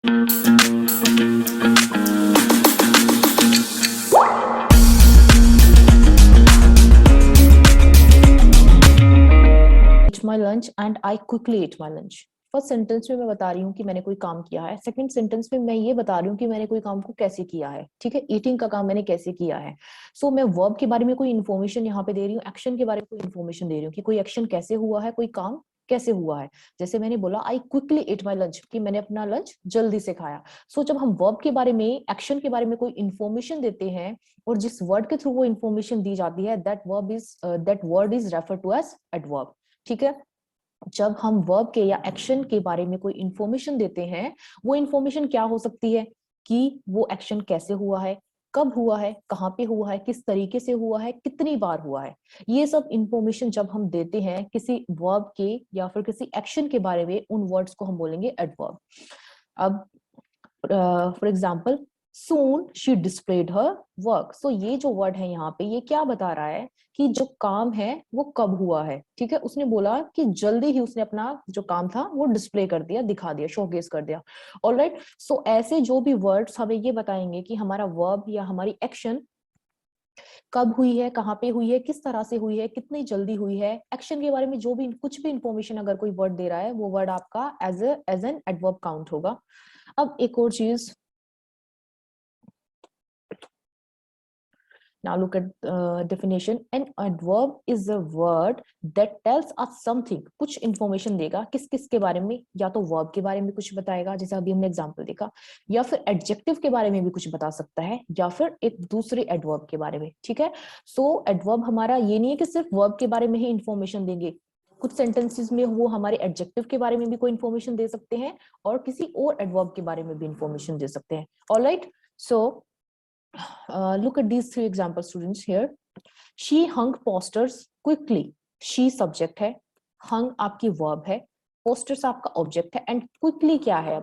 my lunch and I quickly ate my lunch. First sentence में मैं बता रही हूँ कि मैंने कोई काम किया है, सेकंड सेंटेंस में मैं ये बता रही हूँ कि मैंने कोई काम को कैसे किया है, ठीक है, ईटिंग का काम मैंने कैसे किया है। सो मैं वर्ब के बारे में कोई इन्फॉर्मेशन यहाँ पे दे रही हूँ, एक्शन के बारे में कोई इन्फॉर्मेशन दे रही हूँ कि कोई एक्शन कैसे हुआ है, कोई काम कैसे हुआ है। जैसे मैंने बोला I quickly at my lunch, कि मैंने अपना लंच जल्दी से खाया। सो जब हम वर्ब के बारे में, एक्शन के बारे में कोई इन्फॉर्मेशन देते हैं और जिस वर्ड के थ्रू वो इन्फॉर्मेशन दी जाती है, that word is refer to as adverb, ठीक है। जब हम वर्ब के या एक्शन के बारे में कोई इंफॉर्मेशन देते हैं, वो इंफॉर्मेशन क्या हो सकती है कि वो एक्शन कैसे हुआ है, कब हुआ है, कहाँ पे हुआ है, किस तरीके से हुआ है, कितनी बार हुआ है। ये सब इंफॉर्मेशन जब हम देते हैं किसी वर्ब के या फिर किसी एक्शन के बारे में, उन वर्ड्स को हम बोलेंगे एडवर्ब। अब for example, soon she displayed her work. So ये जो वर्ड है यहाँ पे, ये क्या बता रहा है कि जो काम है वो कब हुआ है, ठीक है। उसने बोला कि जल्दी ही उसने अपना जो काम था वो डिस्प्ले कर दिया, दिखा दिया, शोकेस कर दिया। ऑलराइट, सो ऐसे जो भी वर्ड्स हमें ये बताएंगे कि हमारा वर्ब या हमारी एक्शन कब हुई है, कहाँ पे हुई है, किस तरह से हुई है, कितनी जल्दी हुई है। एक्शन के बारे में जो भी कुछ भी इंफॉर्मेशन अगर कोई वर्ड दे रहा है, वो वर्ड आपका एज एन एडवर्ब काउंट होगा। अब एक और चीज, now look at definition. An adverb is a word that tells us something. कुछ information देगा, किस किस के बारे में, या तो verb के बारे में कुछ बताएगा जैसे अभी हमने एग्जांपल देखा, या फिर adjective के बारे में भी कुछ बता सकता है, या फिर एक दूसरे adverb के बारे में, ठीक है। so adverb हमारा ये नहीं है कि सिर्फ verb के बारे में ही information देंगे, कुछ सेंटेंसेस में वो हमारे एडजेक्टिव के बारे में भी कोई इंफॉर्मेशन दे सकते हैं और किसी और एडवर्ब के बारे में भी इंफॉर्मेशन दे सकते हैं। Alright, so look at these three example students here. She hung posters quickly. She subject है, hung आपकी verb है, posters आपका object है, and quickly क्या है?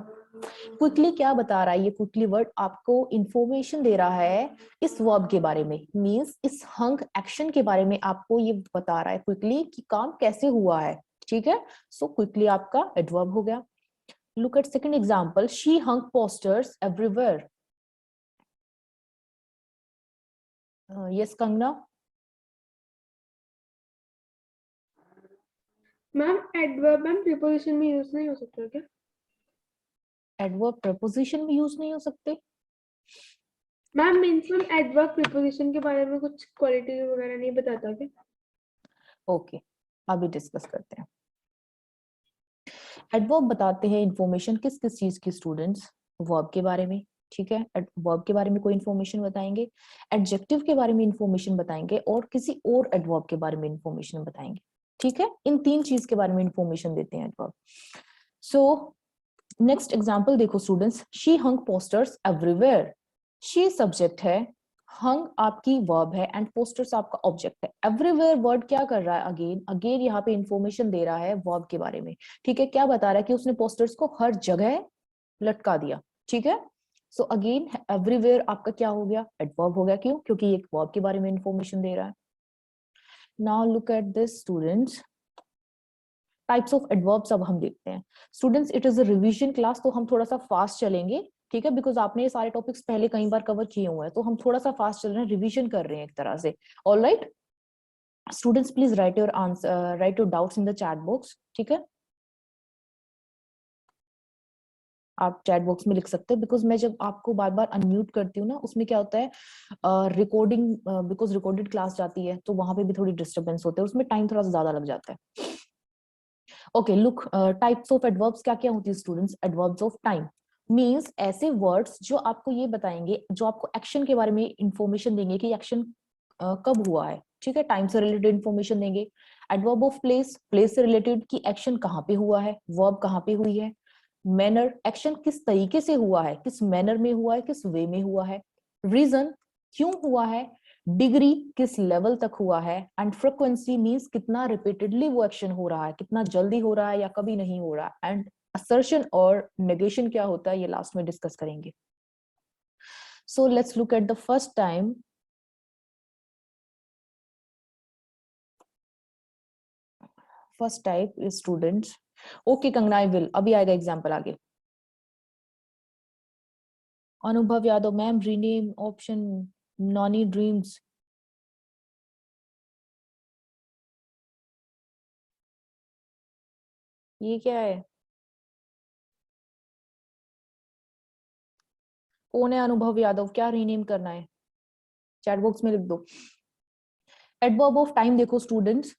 क्विकली क्या बता रहा है? ये क्विकली वर्ड आपको इंफॉर्मेशन दे रहा है इस वर्ब के बारे में, मींस इस हंग एक्शन के बारे में आपको ये बता रहा है क्विकली कि काम कैसे हुआ है, ठीक है। सो क्विकली आपका एडवर्ब हो गया। Look at second example, she hung posters everywhere. Yes Kangana. Ma'am adverb ma'am preposition में यूज नहीं हो सकता क्या? एडवर्ब प्रपोजिशन में यूज नहीं हो सकते? Ma'am means ma'am adverb preposition के बारे में कुछ क्वालिटी वगैरह नहीं बताता क्या? ओके, अभी डिस्कस करते हैं। एडवर्ब बताते हैं इंफॉर्मेशन किस किस चीज की स्टूडेंट्स, वर्ब के बारे में, ठीक है, वर्ब के बारे में कोई इंफॉर्मेशन बताएंगे, एडजेक्टिव के बारे में इंफॉर्मेशन बताएंगे और किसी और एडवर्ब के बारे में इंफॉर्मेशन बताएंगे, ठीक है। इन तीन चीज के बारे में इंफॉर्मेशन देते हैं एडवर्ब। सो नेक्स्ट एग्जांपल देखो students, she hung posters everywhere. She subject है, हंग आपकी वर्ब है एंड पोस्टर्स आपका ऑब्जेक्ट है। एवरीवेयर वर्ड क्या कर रहा है? अगेन अगेन यहाँ पे इंफॉर्मेशन दे रहा है वर्ब के बारे में, ठीक है। क्या बता रहा है कि उसने पोस्टर्स को हर जगह लटका दिया, ठीक है। सो अगेन एवरीवेयर आपका क्या हो गया? एडवर्ब हो गया। क्यों? क्योंकि ये वर्ब के बारे में इंफॉर्मेशन दे रहा है। Now look at this students, types of adverbs अब हम देखते हैं। Students, it is a revision class, तो हम थोड़ा सा फास्ट चलेंगे, ठीक है, बिकॉज आपने ये सारे टॉपिक्स पहले कई बार कवर किए हुए हैं, तो हम थोड़ा सा फास्ट चल रहे हैं, रिवीजन कर रहे हैं एक तरह से। Alright students, please right your answer, right your doubts in the chat box, ठीक है। आप चैट बॉक्स में लिख सकते हैं, बिकॉज मैं जब आपको बार बार अनम्यूट करती हूँ ना, उसमें क्या होता है, रिकॉर्डिंग, बिकॉज रिकॉर्डेड क्लास जाती है तो वहां पे भी थोड़ी डिस्टर्बेंस होते हैं, उसमें टाइम थोड़ा सा ज्यादा लग जाता है। Okay look, types of adverbs क्या क्या होती है students? Adverbs of time means ऐसे वर्ड्स जो आपको ये बताएंगे, जो आपको एक्शन के बारे में इंफॉर्मेशन देंगे कि एक्शन कब हुआ है, ठीक है, टाइम से रिलेटेड इंफॉर्मेशन देंगे। एडवर्ब ऑफ प्लेस, प्लेस से रिलेटेड कि एक्शन कहाँ पे हुआ है, वर्ब कहाँ पे हुई है। मैनर, एक्शन किस तरीके से हुआ है, किस मैनर में हुआ है, किस वे में हुआ है। रीजन, क्यों हुआ है। डिग्री, किस लेवल तक हुआ है। एंड फ्रीक्वेंसी मींस कितना रिपीटेडली वो एक्शन हो रहा है, कितना जल्दी हो रहा है या कभी नहीं हो रहा। एंड असर्शन और नेगेशन क्या होता है, ये लास्ट में डिस्कस करेंगे। So let's look at the first time. First type is students. Okay Kangana, I will, अभी आएगा एग्जाम्पल आगे। अनुभव Yadav ma'am, rename option Noni dreams. ये क्या है? कौन है अनुभव यादव? क्या रीनेम करना है? चैट बॉक्स में लिख दो। एडवर्ब ऑफ टाइम देखो स्टूडेंट्स,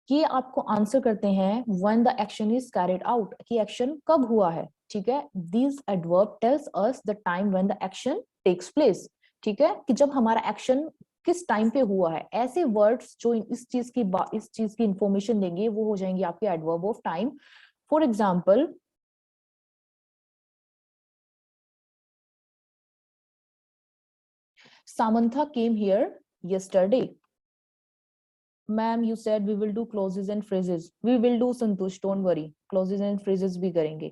ये आपको आंसर करते हैं when the action is carried out, कि एक्शन कब हुआ है। ठीक है, this adverb tells us the time when the action takes place. ठीक है, कि जब हमारा एक्शन किस टाइम पे हुआ है। ऐसे वर्ड्स जो इस चीज की इंफॉर्मेशन देंगे वो हो जाएंगे आपके adverb of time. For example, Samantha came here yesterday. Ma'am, you said we will do clauses and phrases. We will do Santosh, don't worry. Clauses and phrases भी करेंगे.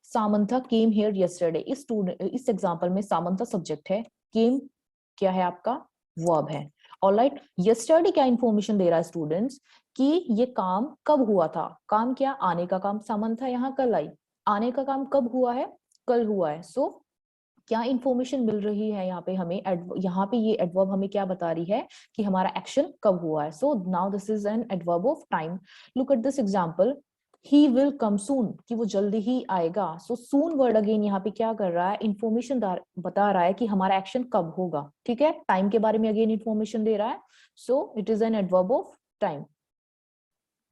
Samantha came here yesterday. इस example में Samantha subject है, came क्या है आपका? Verb है। Alright, yesterday क्या इंफॉर्मेशन दे रहा है स्टूडेंट्स, कि ये काम कब हुआ था। काम क्या? आने का काम। Samantha यहाँ कल आई, आने का काम कब हुआ है? कल हुआ है। सो क्या इंफॉर्मेशन मिल रही है यहाँ पे हमें? यहाँ पे ये एडवर्ब हमें क्या बता रही है कि हमारा एक्शन कब हुआ है। So now this is an adverb of time. Look at this example, he will come soon, कि वो जल्दी ही आएगा। सो सून वर्ड अगेन यहाँ पे क्या कर रहा है? इंफॉर्मेशन बता रहा है कि हमारा एक्शन कब होगा। ठीक है, टाइम के बारे में अगेन इंफॉर्मेशन दे रहा है। So it is an adverb of time.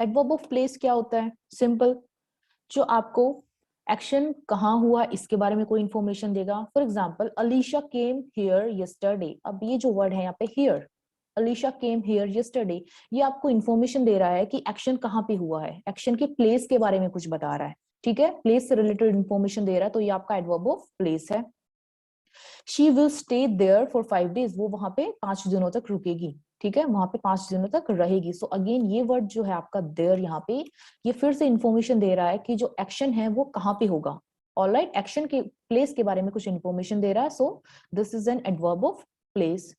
Adverb of place क्या होता है? सिंपल, जो आपको एक्शन कहाँ हुआ इसके बारे में कोई इंफॉर्मेशन देगा। For example, Alisha came here yesterday. अब ये जो वर्ड है यहाँ पे here, Alisha came here yesterday, ये आपको इंफॉर्मेशन दे रहा है कि एक्शन कहाँ पे हुआ है, एक्शन के प्लेस के बारे में कुछ बता रहा है। ठीक है, प्लेस से रिलेटेड इंफॉर्मेशन दे रहा है, तो ये आपका एडवर्ब ऑफ प्लेस है। She will stay there for 5 days, वो वहां पे 5 दिनों तक रुकेगी। ठीक है, वहां पे 5 दिनों तक रहेगी। सो अगेन ये वर्ड जो है आपका देयर, यहाँ पे ये फिर से इंफॉर्मेशन दे रहा है कि जो एक्शन है वो कहाँ पे होगा। ऑलराइट, एक्शन के प्लेस के बारे में कुछ इंफॉर्मेशन दे रहा है। So this is an adverb of place.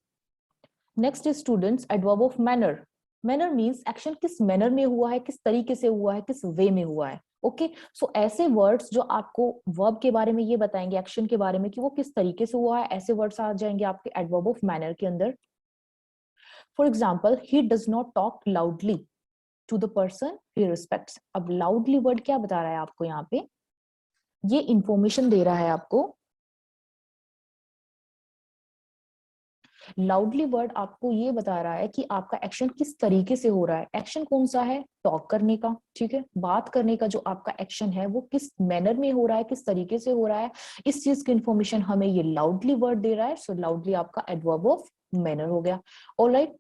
Next is students adverb of manner. Manner means action किस मैनर में हुआ है, किस तरीके से हुआ है, किस वे में हुआ है। ओके, सो ऐसे वर्ड्स जो आपको वर्ब के बारे में ये बताएंगे, एक्शन के बारे में कि वो किस तरीके से हुआ है, ऐसे वर्ड्स आ जाएंगे आपके एडवर्ब ऑफ मैनर के अंदर। For example, he does not talk loudly to the person he respects. अब लाउडली वर्ड क्या बता रहा है आपको? यहाँ पे ये इंफॉर्मेशन दे रहा है आपको, लाउडली वर्ड आपको ये बता रहा है कि आपका एक्शन किस तरीके से हो रहा है। एक्शन कौन सा है? टॉक करने का। ठीक है, बात करने का जो आपका एक्शन है वो किस मैनर में हो रहा है, किस तरीके से हो रहा है, इस चीज की इंफॉर्मेशन हमें ये लाउडली वर्ड दे रहा है। सो लाउडली आपका एडवर्ब ऑफ मैनर हो गया। Alright,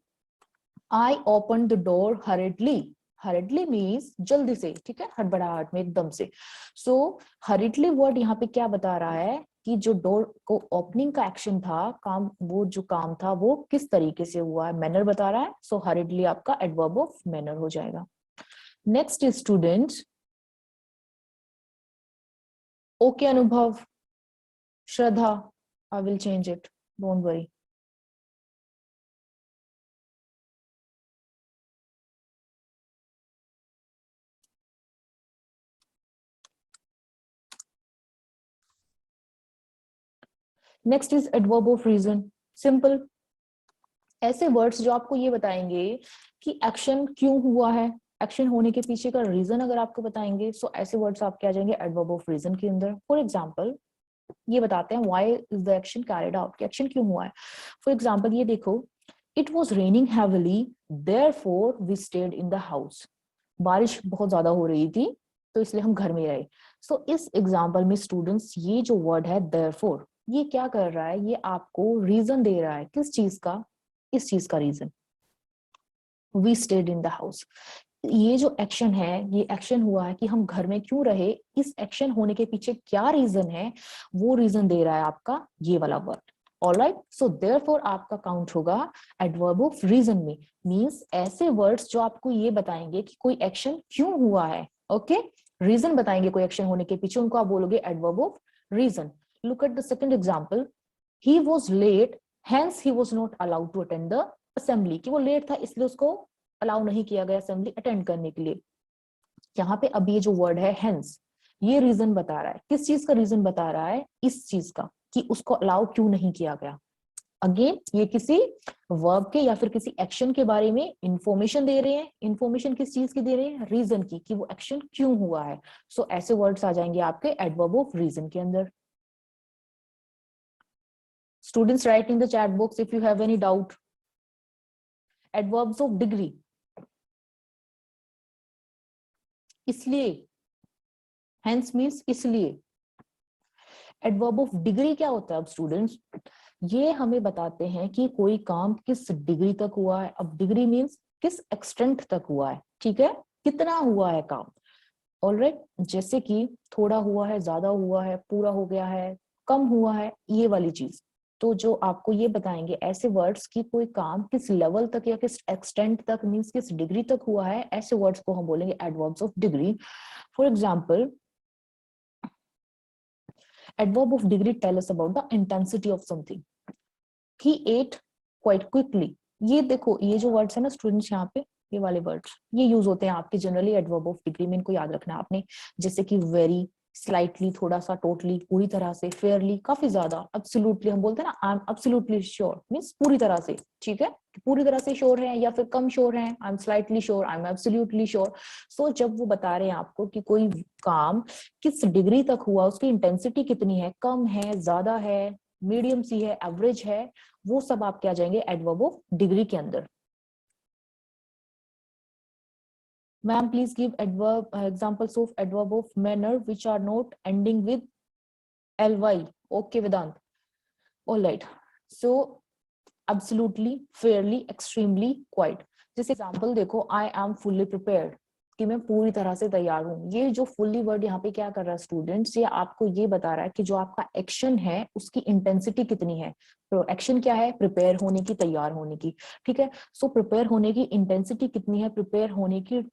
I open the door हरिडली। हरिडली means जल्दी से। ठीक है, हड़बड़ाहट में, एकदम से। सो हरिडली वर्ड यहाँ पे क्या बता रहा है कि जो डोर को ओपनिंग का एक्शन था, काम, वो जो काम था वो किस तरीके से हुआ है, मैनर बता रहा है। सो हरिडली आपका एडवर्ब ऑफ मैनर हो जाएगा। Next is students, okay Anubhav, Shraddha, I will change it, don't worry. Next is adverb of reason. Simple, ऐसे वर्ड्स जो आपको ये बताएंगे कि एक्शन क्यों हुआ है, एक्शन होने के पीछे का रीजन अगर आपको बताएंगे, सो ऐसे वर्ड्स आपके आ जाएंगे एडवर्ब ऑफ रीजन के अंदर। फॉर एग्जांपल, ये बताते हैं why is the action carried out, कि एक्शन क्यों हुआ है। फॉर एग्जांपल ये देखो, it was raining heavily therefore we stayed in the house. बारिश बहुत ज्यादा हो रही थी तो इसलिए हम घर में रहे। सो इस एग्जांपल में स्टूडेंट्स ये जो वर्ड है देयरफॉर, ये क्या कर रहा है? ये आपको रीजन दे रहा है, किस चीज का? इस चीज का reason, we stayed in the house. ये जो एक्शन है, ये एक्शन हुआ है कि हम घर में क्यों रहे, इस एक्शन होने के पीछे क्या रीजन है, वो रीजन दे रहा है आपका ये वाला वर्ड। ऑलराइट, सो देयरफॉर आपका काउंट होगा एडवर्ब ऑफ रीजन में। मींस ऐसे वर्ड्स जो आपको ये बताएंगे कि कोई एक्शन क्यों हुआ है। ओके, रीजन बताएंगे कोई एक्शन होने के पीछे, उनको आप बोलोगे adverb of reason. Look at the second example, he was late hence he was not allowed to attend the assembly, कि वो लेट था इसलिए उसको अलाउ नहीं किया गया असेंबली अटेंड करने के लिए। यहाँ पे अब ये जो वर्ड है हेंस, ये रीजन बता रहा है, किस चीज का रीजन बता रहा है? इस चीज का। कि उसको अलाउ क्यों नहीं किया गया। अगेन ये किसी वर्ब के या फिर किसी एक्शन के बारे में इंफॉर्मेशन दे रहे हैं। इंफॉर्मेशन किस चीज की दे रहे हैं? रीजन की, कि वो एक्शन क्यों हुआ है। सो ऐसे वर्ड्स आ जाएंगे आपके एडवर्ब ऑफ रीजन के अंदर। Students right in the chat box if you have any doubt. Adverbs of degree, इसलिए, हेंस मीन्स इसलिए। एडवर्ब ऑफ डिग्री क्या होता है? अब स्टूडेंट्स ये हमें बताते हैं कि कोई काम किस डिग्री तक हुआ है। अब डिग्री मीन्स किस एक्सटेंट तक हुआ है, ठीक है, कितना हुआ है काम। ऑलराइट, जैसे कि थोड़ा हुआ है, ज्यादा हुआ है, पूरा हो गया है, कम हुआ है, ये वाली चीज। तो जो आपको ये बताएंगे ऐसे वर्ड्स कि कोई काम किस लेवल तक या किस एक्सटेंट तक मीन्स किस डिग्री तक हुआ है, ऐसे वर्ड्स को हम बोलेंगे adverbs of degree. For example, adverb of degree tell us about the intensity of something. He ate quite quickly. ये देखो, ये जो वर्ड्स है ना स्टूडेंट्स, यहाँ पे ये वाले वर्ड्स ये यूज होते हैं आपके जनरली एडवर्ब ऑफ डिग्री में। इनको याद रखना है आपने, जैसे कि वेरी, स्लाइटली, थोड़ा सा, टोटली, पूरी तरह से, फेयरली, काफी ज्यादा, एब्सोल्युटली। हम बोलते हैं ना आई एम एब्सोल्युटली श्योर, मींस पूरी तरह से, ठीक है, पूरी तरह से श्योर है या फिर कम श्योर है। I am slightly sure, I am absolutely sure. So जब वो बता रहे हैं आपको कि कोई काम किस डिग्री तक हुआ, उसकी इंटेंसिटी कितनी है, कम है, ज्यादा है, मीडियम सी है, एवरेज है, वो सब आपके आ जाएंगे एडवर्ब ऑफ डिग्री के अंदर। Ma'am please give adverb examples of adverb of manner which are not ending with ly. Okay Vedant, alright. So absolutely, fairly, extremely, quite. जैसे एग्जांपल देखो, आई एम फुल्ली प्रिपेयर्ड, कि मैं पूरी तरह से तैयार हूँ। ये जो फुल्ली वर्ड यहाँ पे क्या कर रहा है स्टूडेंट्स, ये आपको ये बता रहा है कि जो आपका एक्शन है उसकी इंटेंसिटी कितनी है। तो एक्शन क्या है? प्रिपेयर होने की, तैयार होने की, ठीक है। सो प्रिपेयर होने की इंटेंसिटी कितनी है, प्रिपेयर होने की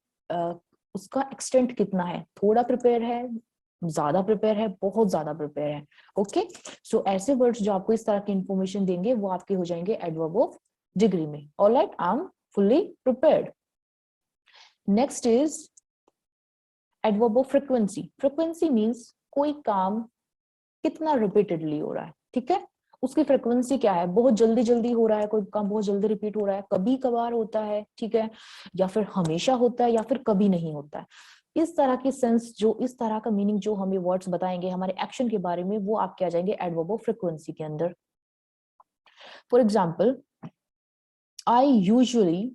उसका एक्सटेंट कितना है, थोड़ा प्रिपेयर है, ज्यादा प्रिपेयर है, बहुत ज्यादा प्रिपेयर है। ओके, सो ऐसे वर्ड्स जो आपको इस तरह की इंफॉर्मेशन देंगे वो आपके हो जाएंगे एडवर्ब ऑफ डिग्री में। Alright, I am fully prepared. Next is adverb of frequency. Frequency means कोई काम कितना रिपीटेडली हो रहा है, ठीक है, उसकी फ्रीक्वेंसी क्या है। बहुत जल्दी जल्दी हो रहा है, कोई काम बहुत जल्दी रिपीट हो रहा है, कभी कभार होता है, ठीक है, या फिर हमेशा होता है, या फिर कभी नहीं होता है। इस तरह की सेंस, जो इस तरह का मीनिंग जो हमें वर्ड्स बताएंगे हमारे एक्शन के बारे में, वो आपके आ जाएंगे एडवर्ब ऑफ फ्रीक्वेंसी के अंदर। For example, I usually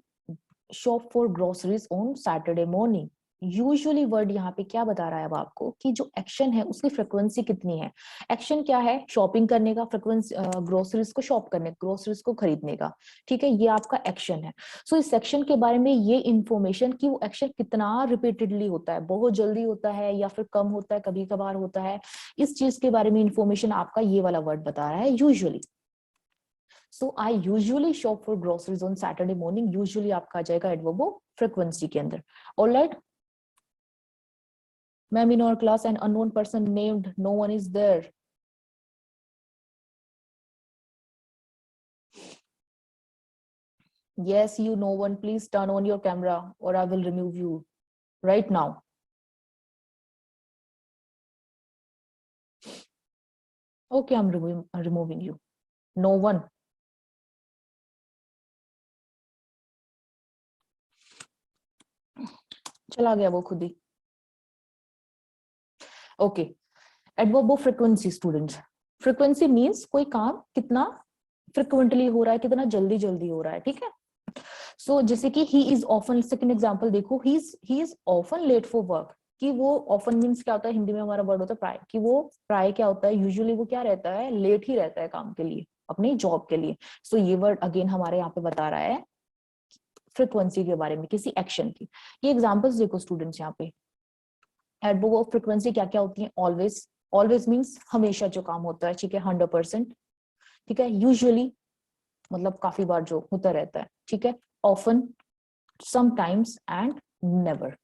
shop for groceries on Saturday morning. Usually word यहाँ पे क्या बता रहा है अब आपको कि जो एक्शन है उसकी फ्रिक्वेंसी कितनी है। एक्शन क्या है? शॉपिंग करने का, फ्रिक्वेंसी ग्रोसरीज को शॉप करने, ग्रोसरीज को खरीदने का, ठीक है, ये आपका एक्शन है। सो इस सेक्शन के बारे में ये इंफॉर्मेशन कि वो एक्शन कितना रिपीटेडली होता है, बहुत जल्दी होता है या फिर कम होता है, कभी कभार होता है, इस चीज के बारे में इंफॉर्मेशन आपका ये वाला वर्ड बता रहा है, usually. So I usually shop for groceries on Saturday morning, usually आपका आ जाएगा एडवर्ब ऑफ फ्रीक्वेंसी के अंदर। Alright ma'am, in our class an unknown person named no one is there. Yes, you no one, please turn on your camera or I will remove you right now. Okay, I'm removing you. No one. चला गया वो खुद ही। Okay, adverb of frequency students. Frequency means कोई काम कितना frequently हो रहा है, कितना जल्दी जल्दी हो रहा है, ठीक है। सो जैसे कि he is often, second example देखो, he is often late for work, कि वो ऑफन मींस क्या होता है, हिंदी में हमारा वर्ड होता है प्राय, कि वो प्राय क्या होता है, यूजुअली वो क्या रहता है, लेट ही रहता है काम के लिए, अपनी जॉब के लिए। सो ये वर्ड अगेन हमारे यहाँ पे बता रहा है फ्रिक्वेंसी के बारे में, किसी एक्शन की। ये एग्जांपल्स देखो स्टूडेंट्स, यहाँ पे एडवर्ब ऑफ फ्रिक्वेंसी क्या क्या होती है। ऑलवेज, ऑलवेज मींस हमेशा जो काम होता है, ठीक है, 100%, ठीक है। यूजुअली मतलब काफी बार जो होता रहता है, ठीक है। Often, sometimes and never.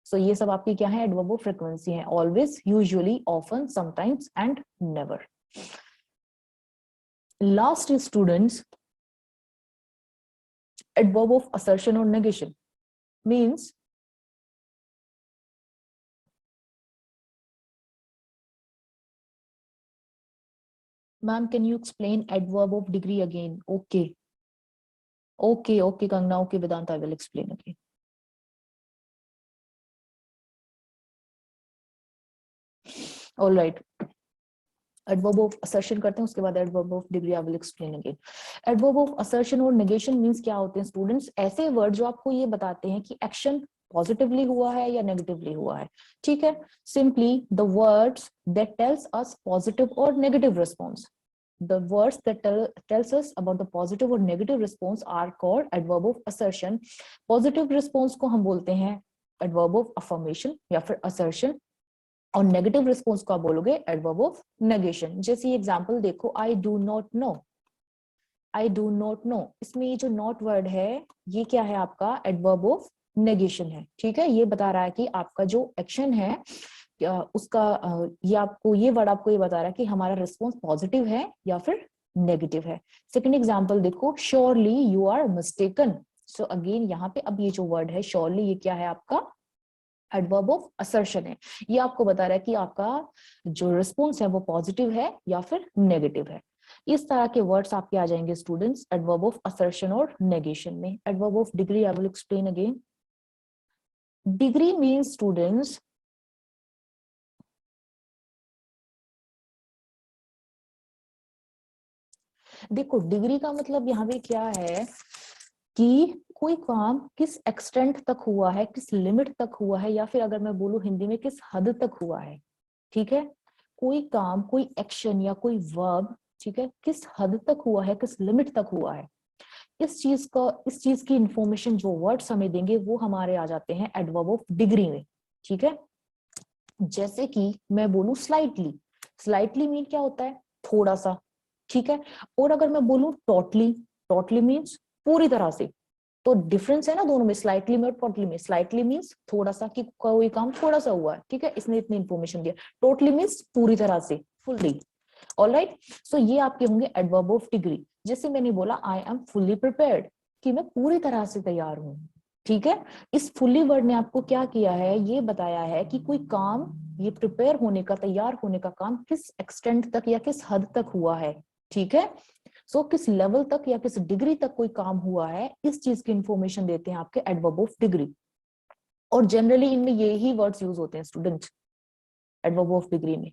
So ये सब आपकी क्या है, एडवर्ब ऑफ फ्रीक्वेंसी है। Always, usually, often, sometimes and never. Last is students adverb of assertion और negation. Means ma'am can you explain adverb of degree again? Okay okay okay Kangana, okay Vedant, I will explain again. All right, adverb of assertion करते हैं, उसके बाद adverb of degree I will explain again. Adverb of assertion और negation means क्या होते हैं students? ऐसे word जो आपको ये बताते हैं कि एक्शन पॉजिटिवली हुआ है या नेगेटिवली हुआ है. ठीक है, simply the words that tells us positive और negative response, the words that tells us about the positive or negative response are called adverb of assertion. Positive response को हम बोलते हैं adverb of affirmation या फिर assertion, और negative response को आप बोलोगे एडवर्ब ऑफ नेगेशन. जैसे एग्जांपल देखो, I do not know, I do not know, इसमें ये जो नॉट वर्ड है ये क्या है? आपका एडवर्ब ऑफ नेगेशन है. ठीक है, ये बता रहा है कि आपका जो एक्शन है उसका ये आपको, ये वर्ड आपको ये बता रहा है कि हमारा रिस्पॉन्स पॉजिटिव है या फिर नेगेटिव है. सेकंड एग्जांपल देखो, surely you are mistaken. So again यहाँ पे अब ये जो वर्ड है श्योरली, ये क्या है? आपका एडवर्ब ऑफ असर्शन है. ये आपको बता रहा है कि आपका जो रिस्पॉन्स है वो पॉजिटिव है या फिर नेगेटिव है. इस तरह के वर्ड्स आपके आ जाएंगे स्टूडेंट्स एडवर्ब ऑफ असर्शन और नेगेशन में. Adverb of degree I will explain again. Degree means students, देखो डिग्री का मतलब यहाँ पे क्या है कि कोई काम किस एक्सटेंट तक हुआ है, किस लिमिट तक हुआ है, या फिर अगर मैं बोलूं हिंदी में किस हद तक हुआ है. ठीक है, कोई काम, कोई एक्शन या कोई वर्ब, ठीक है, किस हद तक हुआ है, किस लिमिट तक हुआ है, इस चीज की इंफॉर्मेशन जो वर्ड्स हमें देंगे वो हमारे आ जाते हैं एडवर्ब ऑफ डिग्री में. ठीक है, जैसे कि मैं बोलूं स्लाइटली, स्लाइटली मीन क्या होता है? थोड़ा सा. ठीक है, और अगर मैं बोलूं टोटली, टोटली मीन्स पूरी तरह से. तो डिफरेंस है ना दोनों में, स्लाइटली में और टोटली में. स्लाइटली मीन्स थोड़ा सा, कि कोई काम थोड़ा सा हुआ है. ठीक है, इसने इतनी इंफॉर्मेशन दिया. टोटली मीन्स पूरी तरह से, फुल्ली. ऑलराइट, सो ये आपके होंगे एडवर्ब ऑफ डिग्री. जैसे मैंने बोला आई एम फुल्ली प्रिपेयर्ड, कि मैं पूरी तरह से तैयार हूं. ठीक है, इस फुल्ली वर्ड ने आपको क्या किया है? ये बताया है कि कोई काम, ये प्रिपेयर होने का, तैयार होने का काम किस एक्सटेंट तक या किस हद तक हुआ है. ठीक है, सो किस लेवल तक या किस डिग्री तक कोई काम हुआ है, इस चीज की इंफॉर्मेशन देते हैं आपके एडवर्ब ऑफ डिग्री. और जनरली इनमें यही वर्ड्स यूज होते हैं स्टूडेंट एडवर्ब ऑफ डिग्री में.